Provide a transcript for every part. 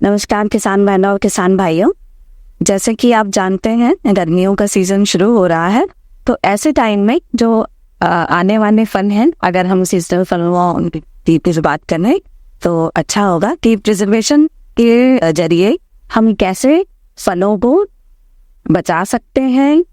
नमस्कार किसान बहनों और किसान भाइयों। जैसे कि आप जानते हैं गर्मियों का सीजन शुरू हो रहा है, तो ऐसे टाइम में जो आने वाले फल हैं, अगर हम सीजनल फलों की बात करें तो अच्छा होगा कि प्रिजर्वेशन के जरिए हम कैसे फलों को बचा सकते हैं,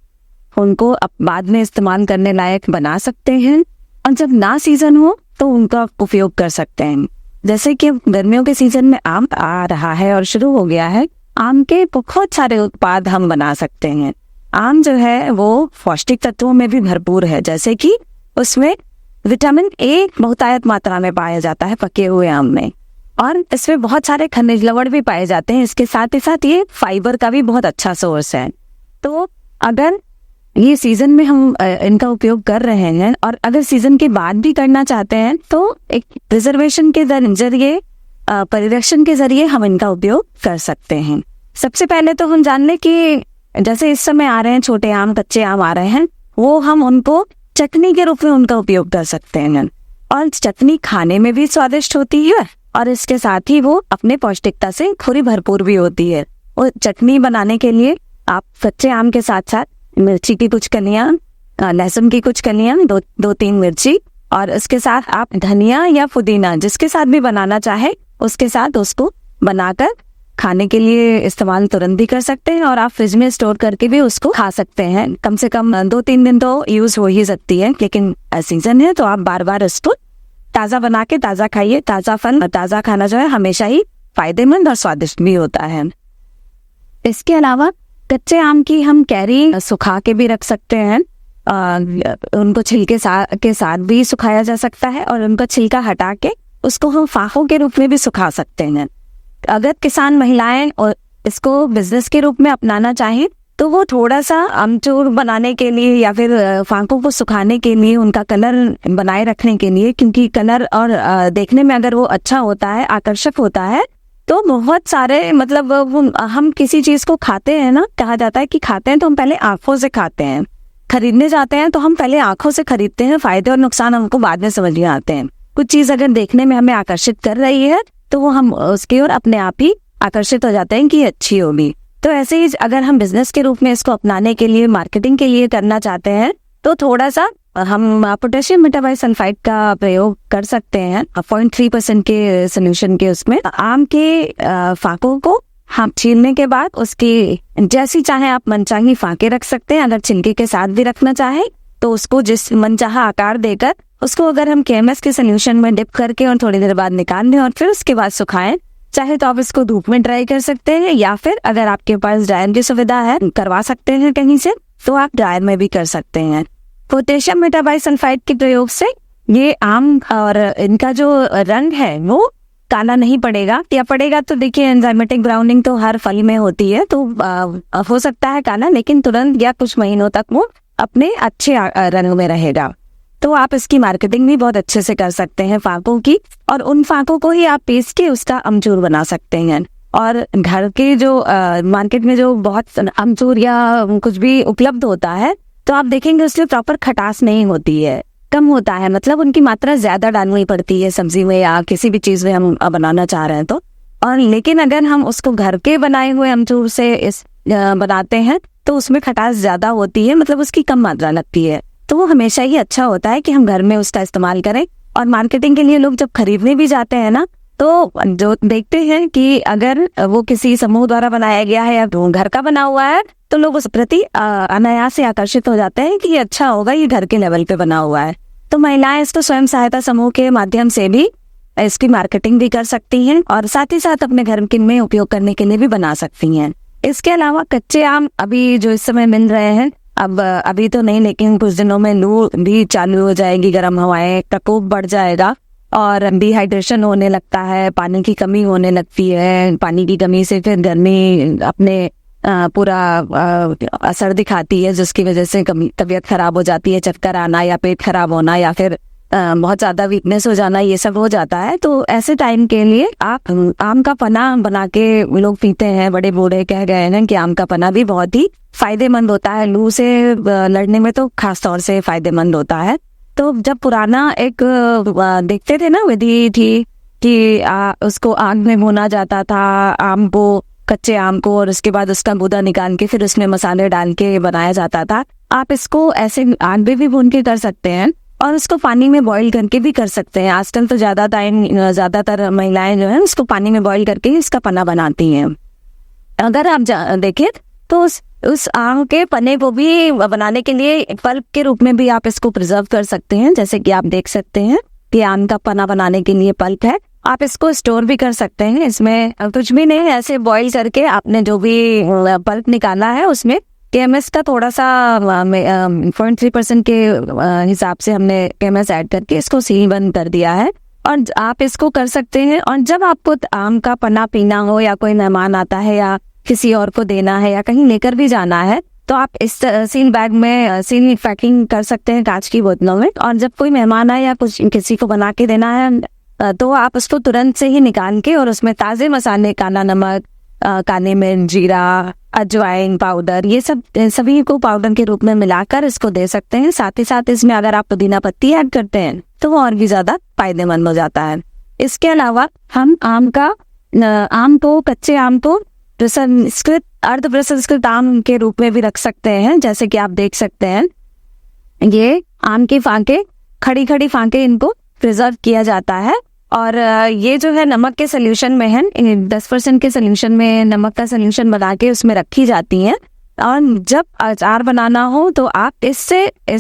उनको बाद में इस्तेमाल करने लायक बना सकते हैं, और जब ना सीजन हो तो उनका उपयोग कर सकते हैं। जैसे कि गर्मियों के सीजन में आम आ रहा है और शुरू हो गया है, आम के बहुत सारे उत्पाद हम बना सकते हैं। आम जो है वो पौष्टिक तत्वों में भी भरपूर है, जैसे कि उसमें विटामिन ए बहुतायत मात्रा में पाया जाता है पके हुए आम में, और इसमें बहुत सारे खनिज लवण भी पाए जाते हैं। इसके साथ ही साथ ये फाइबर का भी बहुत अच्छा सोर्स है। तो अगर ये सीजन में हम इनका उपयोग कर रहे हैं और अगर सीजन के बाद भी करना चाहते हैं तो एक प्रिजर्वेशन के जरिए, परिरक्षण के जरिए हम इनका उपयोग कर सकते हैं। सबसे पहले तो हम जान लें कि जैसे इस समय आ रहे हैं छोटे आम, कच्चे आम आ रहे हैं, वो हम उनको चटनी के रूप में उनका उपयोग कर सकते हैं, और चटनी खाने में भी स्वादिष्ट होती है और इसके साथ ही वो अपने पौष्टिकता से पूरी भरपूर भी होती है। और चटनी बनाने के लिए आप कच्चे आम के साथ साथ मिर्ची की कुछ कलियां, लहसुन की कुछ कलियां, दो तीन मिर्ची, और इसके साथ आप धनिया या पुदीना जिसके साथ भी बनाना चाहे उसके साथ उसको बनाकर खाने के लिए इस्तेमाल तुरंत भी कर सकते हैं, और आप फ्रिज में स्टोर करके भी उसको खा सकते हैं। कम से कम 2-3 दिन तो यूज हो ही सकती है, लेकिन सीजन है तो आप बार बार इसको ताजा बना के ताजा खाइए। ताजा फल और ताजा खाना जो है हमेशा ही फायदेमंद और स्वादिष्ट भी होता है। इसके अलावा कच्चे आम की हम कैरी सुखा के भी रख सकते हैं, उनको छिलके के साथ भी सुखाया जा सकता है, और उनका छिलका हटा के उसको हम फाहों के रूप में भी सुखा सकते हैं। अगर किसान महिलाएं और इसको बिजनेस के रूप में अपनाना चाहें तो वो थोड़ा सा आमचूर बनाने के लिए या फिर फाकों को सुखाने के लिए, उनका कलर बनाए रखने के लिए, क्योंकि कलर और देखने में अगर वो अच्छा होता है, आकर्षक होता है, तो बहुत सारे मतलब हम किसी चीज को खाते हैं ना, कहा जाता है कि खाते हैं तो हम पहले आंखों से खाते हैं, खरीदने जाते हैं तो हम पहले आंखों से खरीदते हैं, फायदे और नुकसान हमको बाद में समझ में आते हैं। कुछ चीज अगर देखने में हमें आकर्षित कर रही है तो वो हम उसकी ओर अपने आप ही आकर्षित हो जाते हैं कि ये अच्छी होगी। तो ऐसे ही अगर हम बिजनेस के रूप में इसको अपनाने के लिए, मार्केटिंग के लिए करना चाहते हैं तो थोड़ा सा हम पोटेशियम मेटाबाइसल्फाइड का प्रयोग कर सकते हैं 0.3% के सोल्यूशन के उसमें। आम के फाकों को हम छीलने के बाद उसकी जैसी चाहे आप मनचाही फाके रख सकते हैं। अगर छिलके के साथ भी रखना चाहे तो उसको जिस मनचाहा आकार देकर उसको अगर हम केएमएस के सोल्यूशन में डिप करके और थोड़ी देर बाद निकाल लें और फिर उसके बाद सुखाएं, चाहे तो आप इसको धूप में ड्राई कर सकते हैं, या फिर अगर आपके पास ड्रायर की सुविधा है, करवा सकते हैं कहीं से, तो आप ड्रायर में भी कर सकते हैं। पोटेशियम मेटाबाइसल्फाइड के प्रयोग से ये आम और इनका जो रंग है वो काला नहीं पड़ेगा, या पड़ेगा तो देखिए एंजाइमेटिक ब्राउनिंग तो हर फल में होती है, तो हो सकता है काला, लेकिन तुरंत या कुछ महीनों तक वो अपने अच्छे रंग में रहेगा। तो आप इसकी मार्केटिंग भी बहुत अच्छे से कर सकते हैं फाकों की, और उन फाकों को ही आप पीस के उसका अमचूर बना सकते हैं। और घर के जो मार्केट में जो बहुत अमचूर या कुछ भी उपलब्ध होता है, तो आप देखेंगे उसमें प्रॉपर खटास नहीं होती है, कम होता है, मतलब उनकी मात्रा ज्यादा डालनी पड़ती है सब्जी में या किसी भी चीज में हम बनाना चाह रहे हैं तो। और लेकिन अगर हम उसको घर के बनाए हुए अमचूर से बनाते हैं तो उसमें खटास ज्यादा होती है, मतलब उसकी कम मात्रा लगती है। तो वो हमेशा ही अच्छा होता है कि हम घर में उसका इस्तेमाल करें। और मार्केटिंग के लिए लोग जब खरीदने भी जाते हैं ना, तो जो देखते हैं कि अगर वो किसी समूह द्वारा बनाया गया है या घर का बना हुआ है, तो लोग उस प्रति अनायास से आकर्षित हो जाते हैं कि ये अच्छा होगा, ये घर के लेवल पे बना हुआ है। तो महिलाएं इसको स्वयं सहायता समूह के माध्यम से भी इसकी मार्केटिंग भी कर सकती हैं, और साथ ही साथ अपने घर के में उपयोग करने के लिए भी बना सकती हैं। इसके अलावा कच्चे आम अभी जो इस समय मिल रहे हैं, अब अभी तो नहीं, लेकिन कुछ दिनों में लू भी चालू हो जाएगी, गर्म हवाएं, प्रकोप बढ़ जाएगा और डिहाइड्रेशन होने लगता है, पानी की कमी होने लगती है। पानी की कमी से फिर गर्मी अपने पूरा असर दिखाती है, जिसकी वजह से तबीयत खराब हो जाती है, चक्कर आना या पेट खराब होना या फिर बहुत ज्यादा वीकनेस हो जाना, ये सब हो जाता है। तो ऐसे टाइम के लिए आप आम का पना बना के लोग पीते हैं, बड़े बूढ़े कह गए हैं कि आम का पना भी बहुत ही फायदेमंद होता है, लू से लड़ने में तो खास तौर से फायदेमंद होता है। तो जब पुराना एक देखते थे ना विधि थी कि उसको आग में भुना जाता था, आम को, कच्चे आम को, और उसके बाद उसका गूदा निकाल के फिर उसमें मसाले डाल के बनाया जाता था। आप इसको ऐसे आग में भी भून के कर सकते हैं और उसको पानी में बॉईल करके भी कर सकते हैं। आजकल तो ज्यादातर महिलाएं जो है उसको पानी में बॉईल करके इसका पना बनाती हैं। अगर आप देखें तो उस आम के पन्ने को भी बनाने के लिए पल्प के रूप में भी आप इसको प्रिजर्व कर सकते हैं। जैसे कि आप देख सकते हैं कि आम का पना बनाने के लिए पल्प है, आप इसको स्टोर भी कर सकते हैं। इसमें कुछ भी नहीं, ऐसे बॉईल करके आपने जो भी पल्प निकाला है उसमें केएमएस का थोड़ा सा 0.3% के हिसाब से हमने केएमएस ऐड करके इसको सील बंद कर दिया है और आप इसको कर सकते हैं। और जब आपको आम का पन्ना पीना हो या कोई मेहमान आता है या किसी और को देना है या कहीं लेकर भी जाना है तो आप इस सील बैग में सील पैकिंग कर सकते हैं कांच की बोतलों में। और जब कोई मेहमान आए या कुछ किसी को बना के देना है तो आप उसको तुरंत से ही निकाल के और उसमें ताजे मसाले, काला नमक, काली मिर्च, जीरा, अजवाइन पाउडर, ये सब सभी को पाउडर के रूप में मिलाकर इसको दे सकते हैं। साथ ही साथ इसमें अगर आप पुदीना पत्ती ऐड करते हैं तो वो और भी ज्यादा फायदेमंद हो जाता है। इसके अलावा हम आम को, कच्चे आम को प्रसंस्कृत, अर्ध प्रसंस्कृत आम के रूप में भी रख सकते हैं। जैसे कि आप देख सकते हैं ये आम की फांके, खड़ी फांके, इनको प्रिजर्व किया जाता है और ये जो है नमक के सोल्यूशन में है, 10% के सोल्यूशन में नमक का सोल्यूशन बना के उसमें रखी जाती हैं। और जब अचार बनाना हो तो आप इस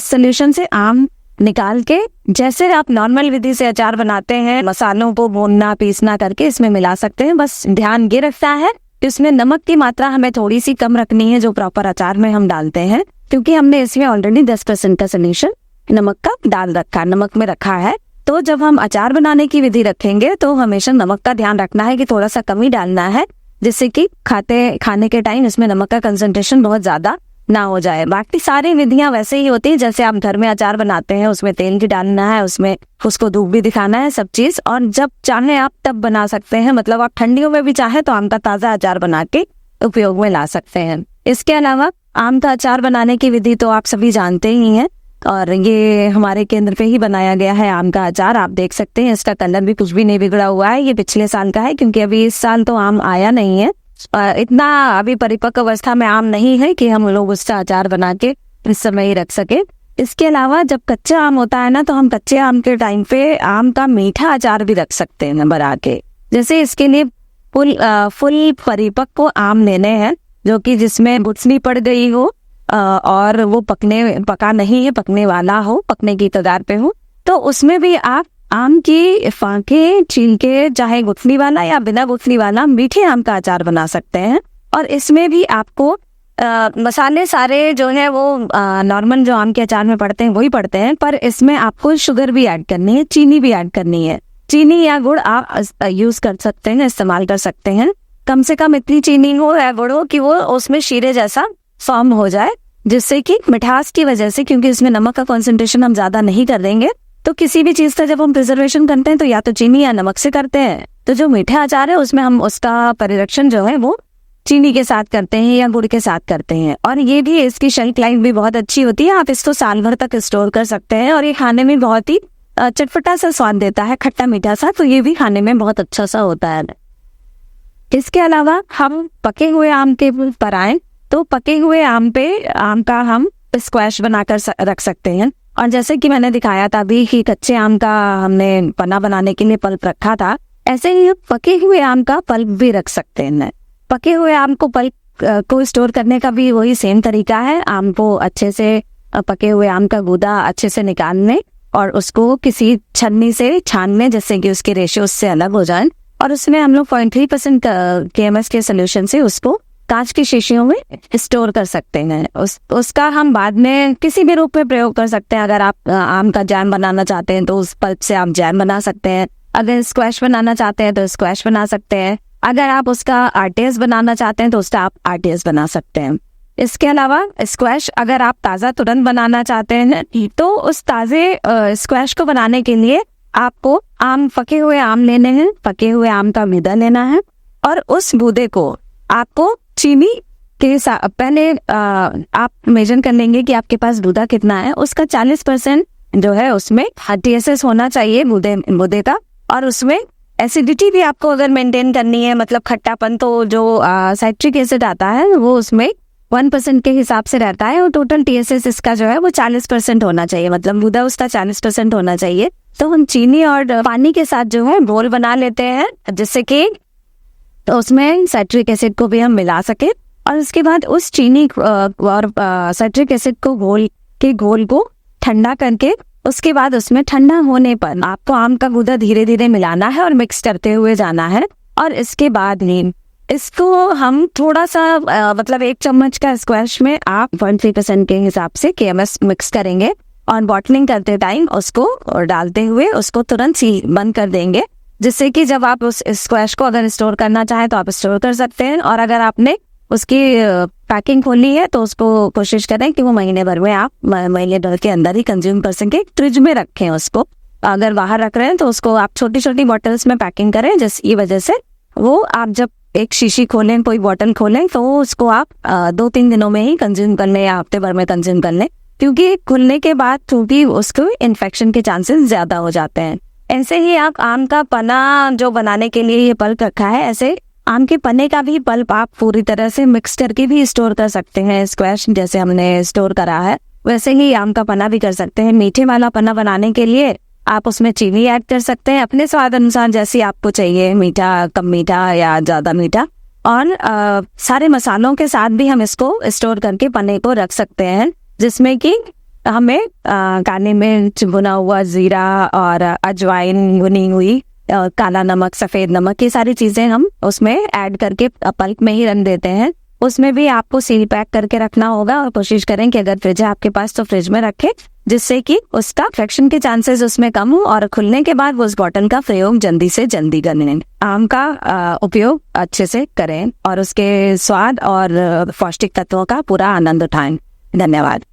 सोल्यूशन से आम निकाल के, जैसे आप नॉर्मल विधि से अचार बनाते हैं, मसालों को भूनना पीसना करके इसमें मिला सकते हैं। बस ध्यान ये रखता है कि इसमें नमक की मात्रा हमें थोड़ी सी कम रखनी है जो प्रॉपर अचार में हम डालते हैं, क्योंकि हमने इसमें ऑलरेडी 10% का सोल्यूशन नमक का डाल रखा, नमक में रखा है। तो जब हम अचार बनाने की विधि रखेंगे तो हमेशा नमक का ध्यान रखना है कि थोड़ा सा कम ही डालना है, जिससे कि खाने के टाइम इसमें नमक का कंसंट्रेशन बहुत ज्यादा ना हो जाए। बाकी सारी विधियां वैसे ही होती है जैसे आप घर में अचार बनाते हैं, उसमें तेल भी डालना है, उसमें उसको धूप भी दिखाना है, सब चीज। और जब चाहे आप तब बना सकते हैं, मतलब आप ठंडियों में भी चाहे तो आम का ताजा अचार बना के उपयोग में ला सकते हैं। इसके अलावा आम का अचार बनाने की विधि तो आप सभी जानते ही हैं और ये हमारे केंद्र पे ही बनाया गया है आम का अचार। आप देख सकते हैं इसका कलर भी कुछ भी नहीं बिगड़ा हुआ है, ये पिछले साल का है, क्योंकि अभी इस साल तो आम आया नहीं है, इतना अभी परिपक्व अवस्था में आम नहीं है कि हम लोग उसका अचार बना के इस समय ही रख सके। इसके अलावा जब कच्चा आम होता है ना, तो हम कच्चे आम के टाइम पे आम का मीठा अचार भी रख सकते हैं बना के। जैसे इसके लिए फुल परिपक्व आम लेने हैं जो कि जिसमें गुठली पड़ गई हो और वो पका नहीं है, पकने वाला हो, पकने की कगार पे हो, तो उसमें भी आप आम की फांके छील के, चाहे गुठली वाला या बिना गुठली वाला, मीठे आम का अचार बना सकते हैं। और इसमें भी आपको मसाले सारे जो है वो नॉर्मल जो आम के अचार में पड़ते हैं वही पड़ते हैं, पर इसमें आपको शुगर भी ऐड करनी है, चीनी भी ऐड करनी है। चीनी या गुड़ आप यूज कर सकते हैं, इस्तेमाल कर सकते हैं। कम से कम इतनी चीनी हो या गुड़ हो कि वो उसमें शीरे जैसा फॉर्म हो जाए, जिससे कि मिठास की वजह से, क्योंकि इसमें नमक का कंसंट्रेशन हम ज्यादा नहीं कर देंगे, तो किसी भी चीज का जब हम प्रिजर्वेशन करते हैं तो या तो चीनी या नमक से करते हैं। तो जो मीठा अचार है उसमें हम उसका परिरक्षण जो है वो चीनी के साथ करते हैं या गुड़ के साथ करते हैं। और ये भी, इसकी शेल्फ लाइफ भी बहुत अच्छी होती है, आप इसको साल भर तक स्टोर कर सकते हैं। और ये खाने में बहुत ही चटपटा सा स्वाद देता है, खट्टा मीठा सा, तो ये भी खाने में बहुत अच्छा सा होता है। इसके अलावा हम पके हुए आम के पर आए तो पके हुए आम का हम स्क्वैश बनाकर रख सकते हैं। और जैसे कि मैंने दिखाया था अभी कि कच्चे आम का हमने पन्ना बनाने के लिए पल्प रखा था, ऐसे ही पके हुए आम का पल्प भी रख सकते हैं। पके हुए आम को पल्प को स्टोर करने का भी वही सेम तरीका है। आम को अच्छे से, पके हुए आम का गूदा अच्छे से निकालने और उसको किसी छन्नी से छानने, जिससे कि उसके रेशियो उससे अलग हो जाए। और उसमें हम लोग 0.3% केएमएस के सोल्यूशन से उसको कांच की शीशियों में स्टोर कर सकते हैं। उसका हम बाद में किसी भी रूप में प्रयोग कर सकते हैं। अगर आप आम का जैम बनाना चाहते हैं तो उस पल्प से आप जैम बना सकते हैं। अगर स्क्वैश बनाना चाहते हैं तो स्क्वैश बना सकते हैं। अगर आप उसका आरटीएस बनाना चाहते हैं तो उसका आप आरटीएस बना सकते हैं। इसके अलावा स्क्वैश अगर आप ताज़ा तुरंत बनाना चाहते हैं तो उस ताज़े स्क्वैश को बनाने के लिए आपको पके हुए आम लेने हैं, पके हुए आम का गूदा लेना है और उस गूदे को आपको चीनी के साथ पहले आप मेजर कर लेंगे कि आपके पास गूदा कितना है, उसका 40% जो है उसमें TSS होना चाहिए गूदे का, और उसमें एसिडिटी भी आपको अगर मेंटेन करनी है, मतलब खट्टापन, तो जो साइट्रिक एसिड आता है वो उसमें 1% के हिसाब से रहता है और टोटल TSS इसका जो है वो 40% होना चाहिए, मतलब मुदा उसका 40% होना चाहिए। तो हम चीनी और पानी के साथ जो है घोल बना लेते हैं, जिससे कि तो उसमें साइट्रिक एसिड को भी हम मिला सके, और उसके बाद उस चीनी और साइट्रिक एसिड को घोल को ठंडा करके उसके बाद उसमें ठंडा होने पर आपको आम का गूदा धीरे धीरे मिलाना है और मिक्स करते हुए जाना है। और इसके बाद ही इसको हम थोड़ा सा मतलब 1 चम्मच का स्क्वैश में आप 0.3% के हिसाब से KMS मिक्स करेंगे और बॉटलिंग करते टाइम उसको डालते हुए उसको तुरंत ही बंद कर देंगे, जिससे कि जब आप उस स्क्वैश को अगर स्टोर करना चाहें तो आप स्टोर कर सकते हैं। और अगर आपने उसकी पैकिंग खोली है तो उसको कोशिश करें कि वो महीने भर में आप महीने भर के अंदर ही कंज्यूम कर सके। फ्रिज में रखें उसको, अगर बाहर रख रहे हैं तो उसको आप छोटी छोटी बॉटल्स में पैकिंग करें, जिसकी वजह से वो आप जब एक शीशी खोलें, कोई बॉटल खोलें, तो उसको आप 2-3 दिनों में ही कंज्यूम कर लें या हफ्ते भर में कंज्यूम कर लें, क्योंकि खुलने के बाद क्योंकि उसको इन्फेक्शन के चांसेस ज्यादा हो जाते हैं। ऐसे ही आप आम का पना जो बनाने के लिए ये पल्प रखा है, ऐसे आम के पन्ने का भी पल्प आप पूरी तरह से मिक्स करके भी स्टोर कर सकते हैं। स्क्वैश जैसे हमने स्टोर करा है वैसे ही आम का पन्ना भी कर सकते हैं। मीठे वाला पन्ना बनाने के लिए आप उसमें चीनी ऐड कर सकते हैं अपने स्वाद अनुसार, जैसी आपको चाहिए, मीठा, कम मीठा या ज्यादा मीठा। और सारे मसालों के साथ भी हम इसको स्टोर करके पन्ने को रख सकते हैं, जिसमें कि हमें काली मिर्च, भुना हुआ जीरा और अजवाइन भुनी हुई, काला नमक, सफेद नमक, ये सारी चीजें हम उसमें ऐड करके पल्प में ही रख देते हैं। उसमें भी आपको सील पैक करके रखना होगा और कोशिश करें कि अगर फ्रिज है आपके पास तो फ्रिज में रखें, जिससे कि उसका इन्फेक्शन के चांसेस उसमें कम हो और खुलने के बाद वो उस बॉटल का प्रयोग जल्दी से जल्दी करें। आम का उपयोग अच्छे से करें और उसके स्वाद और पौष्टिक तत्वों का पूरा आनंद उठाएं। धन्यवाद।